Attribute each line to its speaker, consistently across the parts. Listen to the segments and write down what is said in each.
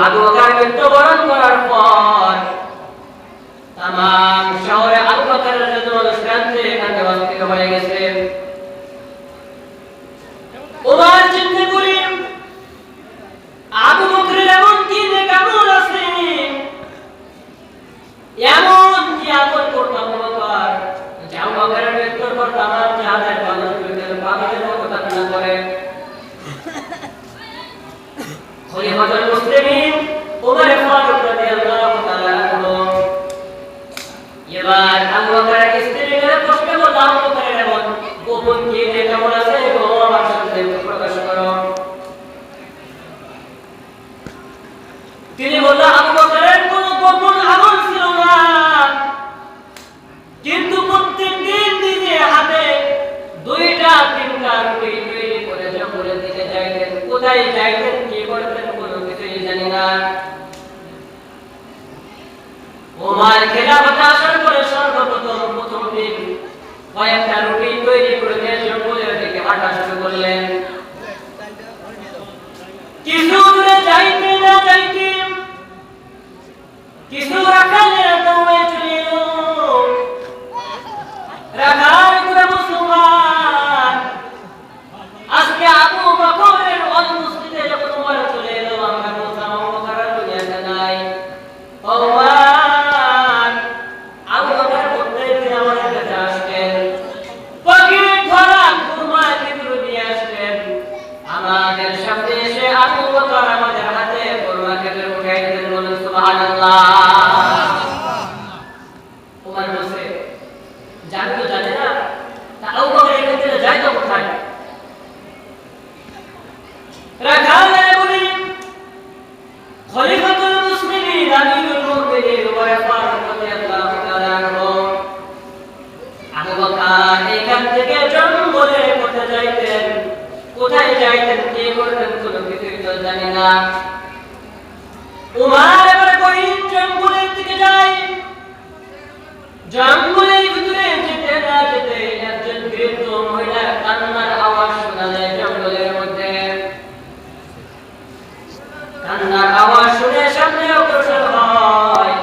Speaker 1: আবু বকর মৃত্যুবরণ করার পর তামাম শহরে আবু বকরের জন্য শান্তি এখানে অস্থির হয়ে গেছে। ওমর চিন্তা করেন আবু বকরের এমন কি যে কামড় আছে, এমন কি আমল করত আবু বকর যে আবু বকরের মৃত্যুর পর তামাম জাহাজের পাগলের মতো কান্না করে। খলিফাতুল মুসলিমিন ওমর ফারুক রাদিয়াল্লাহু তাআলা আনহু এবার আবু বকরের স্ত্রীকে প্রশ্ন করল, আবু বকরের এমন গোপন কি যে কেমন আছে গো, আমার সামনে প্রকাশ করো। তিনি বললেন আবু বকরের কোনো গোপন আমল ছিল না, কিন্তু প্রত্যেকদিন নিজে হাতে 2টা 3টা রুটি তৈরি করে জঙ্গলের দিকে যাইতেন। কোথায় যাইতেন, কি করতেন, কোনো কিছুই জানি না। ওমর খেলাফতে আসার পরে প্রথম দিন কয়েকটা রুটি তৈরি করে নিয়ে জঙ্গলের দিকে হাঁটা শুরু করলেন। কিছু দূরে যাইতে না যাইতে কিছু রাখালের দৌড়ে চলে এলো। রাখাল করে মুসলমান আজকে আবু বকরের অনুপস্থিতিতে যখন ওমর চলে এলো, আমরা বলতাম আবু বকর দুনিয়াতে নাই। ওমর আবু বকর প্রত্যেকদিন আমাদের কাছে আসতেন, পকেট ভরা খুরমা খেজুর নিয়ে আসতেন। আমাদের সামনে এসে আবু বকর আমাদের হাতে খুরমা খেজুর উঠাই দিতেন। বলুন সুবহানাল্লাহ। ওমর বলছে জানি তো জানে না, তা আবু বকর এখান থেকে যায় তো কোথায়? রাখালে বলি খলিফাতুল মুসলিমিন আমিরুল মুমিনিন ওমর ফারুক রাদিয়াল্লাহু তাআলা আনহু আবু বকর এখান থেকে জঙ্গলে কোথায় যাইতেন, কোথায় যাইতেন, কি করতেন, কোনো কিছুই তো জানি না। ওমর এবার কহিন জঙ্গলের দিকে যায়। জঙ্গলের ভিতরে যেতে না যেতে একজন বৃদ্ধ মহিলার কান্নার আওয়াজ শোনা যায়। জঙ্গলের মধ্যে কান্নার আওয়াজ শুনে সামনে অগ্রসর হয়।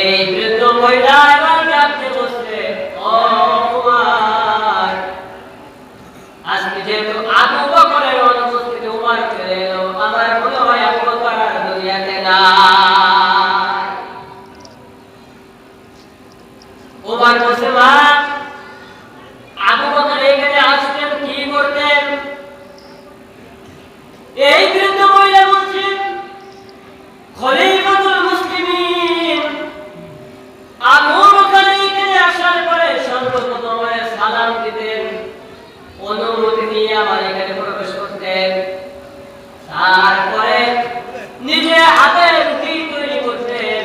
Speaker 1: এই বৃদ্ধ মহিলা এবার ডাকতে বসছে, ও ওমর, আজকে যেহেতু আবু বকরের অনুপস্থিতি ওমর চলে এলো, আমার মনে হয় আবু বকর আর দুনিয়াতে নাই। ওমর বলছে, মা, আবু বকর এখানে আসতেন, কি করতেন? এই বৃদ্ধ মহিলা বলছেন, খলিফাতুল মুসলিমিন আবু বকর এখানে আসার পরে সর্বপ্রথম সালাম দিতেন, অনুমতি নিয়ে আমার এখানে প্রবেশ করতেন, তারপরে নিজে হাতে রুটি তৈরি করতেন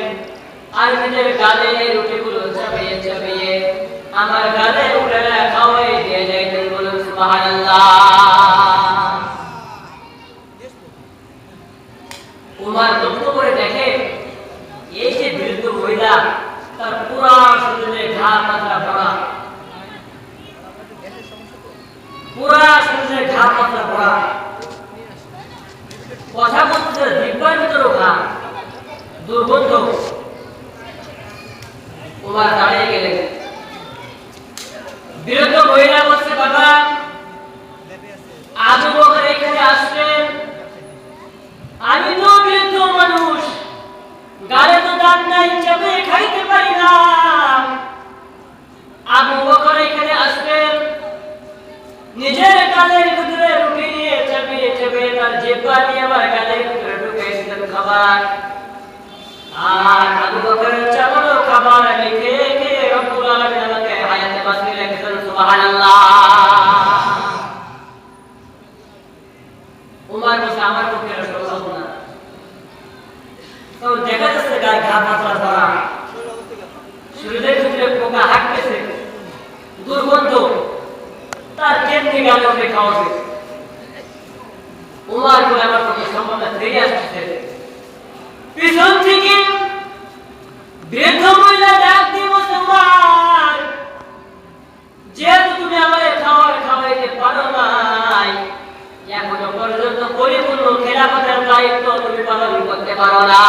Speaker 1: আর নিজের গালে রুটিগুলো চাপিয়ে চাপিয়ে আমার গালে উঠে খাওয়াই দিয়ে যাইতেন। বলুন সুবহানাল্লাহ। ওমর লক্ষ্য করে দেখে এই যে বৃদ্ধ মহিলা, তার পুরা শরীরে ঘা পাতলা পড়া, পুরা শরীরে ঘা পাতলা পড়া, কথা বলতে জিহ্বার ভিতরেও ঘা, দুর্গন্ধ। ওমর দাঁড়িয়ে গেলেন। বৃদ্ধ মহিলা বলছে, বাবা, আবু বকর এখানে আসলেন, আমি তো বৃদ্ধ মানুষ, গালে তো দাঁত নাই, চাপে খাইতে পারি না। আবু বকর এখানে আসলেন, নিজের গালের ভিতরে রুটি নিয়ে চাপিয়ে চাপিয়ে তার জিহ্বা দিয়ে আমার গালের ভিতরে ঢুকিয়ে দিতেন খাবার। আর আবু বকরের চামড় খাবার আমি খেয়ে খেয়ে রব্বুল আলামিন আমাকে হায়াতে বাঁচিয়ে রেখেছেন। সুবহানাল্লাহ। ওমর বলছে, আমার পক্ষে সম্ভব না। তো দেখা যাচ্ছে গায়ে ঘা পাতলা ধরা, শরীরের ভিতরে পোকা হাঁটতেছে, দুর্গন্ধ, তার কেমনি গালে উঠে খাওয়াবে। ওমর বলে, আমার পক্ষে সম্ভব না, ফিরে আসছে। পিছন থেকে বৃদ্ধ মহিলা ডাক দিয়ে বলছে, ওমর, যেহেতু তুমি আমাদের খাওয়াইতে পারো নাই, এখনো পর্যন্ত পরিপূর্ণ খেলাফতের দায়িত্ব তুমি পালন করতে পারো না।